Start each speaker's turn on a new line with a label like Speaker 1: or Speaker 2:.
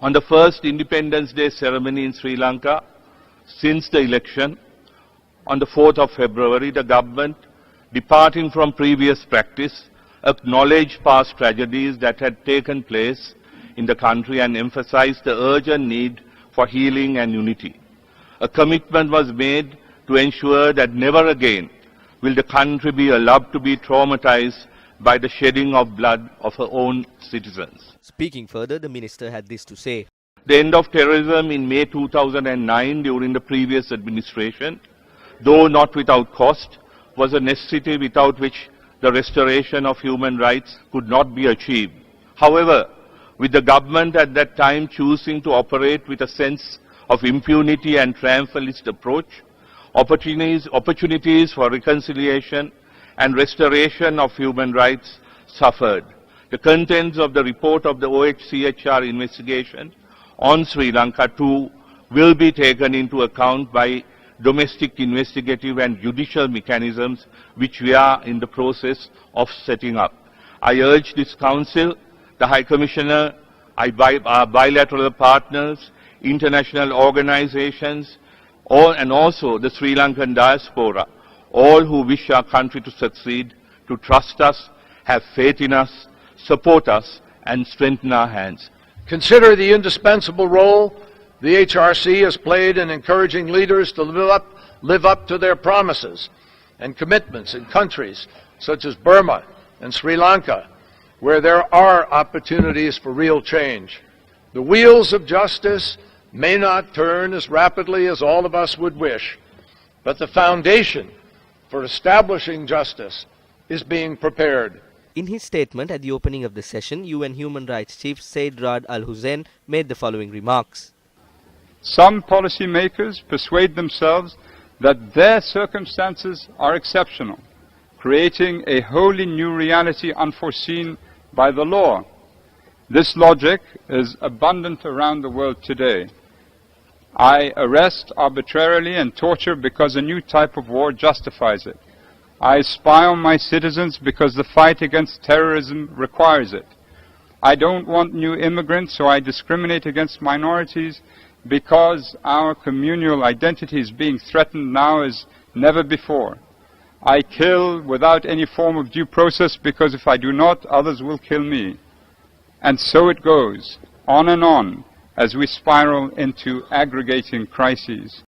Speaker 1: On the first Independence Day ceremony in Sri Lanka since the election, on the 4th of February, the government, departing from previous practice, acknowledged past tragedies that had taken place in the country and emphasized the urgent need for healing and unity. A commitment was made to ensure that never again will the country be allowed to be traumatized by the shedding of blood of her own citizens.
Speaker 2: Speaking further, the minister had this to say.
Speaker 1: The end of terrorism in May 2009 during the previous administration, though not without cost, was a necessity without which the restoration of human rights could not be achieved. However, with the government at that time choosing to operate with a sense of impunity and triumphalist approach, opportunities for reconciliation and restoration of human rights suffered. The contents of the report of the OHCHR investigation on Sri Lanka too will be taken into account by domestic investigative and judicial mechanisms which we are in the process of setting up. I urge this Council, the High Commissioner, our bilateral partners, international organizations, and also the Sri Lankan diaspora, all who wish our country to succeed, to trust us, have faith in us, support us, and strengthen our hands.
Speaker 3: Consider the indispensable role the HRC has played in encouraging leaders to live up to their promises and commitments in countries such as Burma and Sri Lanka, where there are opportunities for real change. The wheels of justice may not turn as rapidly as all of us would wish, but the foundation for establishing justice is being prepared.
Speaker 2: In his statement at the opening of the session, UN Human Rights Chief Said Rad Al-Hussein made the following remarks.
Speaker 4: Some policymakers persuade themselves that their circumstances are exceptional, creating a wholly new reality unforeseen by the law. This logic is abundant around the world today. I arrest arbitrarily and torture because a new type of war justifies it. I spy on my citizens because the fight against terrorism requires it. I don't want new immigrants, so I discriminate against minorities because our communal identity is being threatened now as never before. I kill without any form of due process because if I do not, others will kill me. And so it goes, on and on, as we spiral into aggregating crises.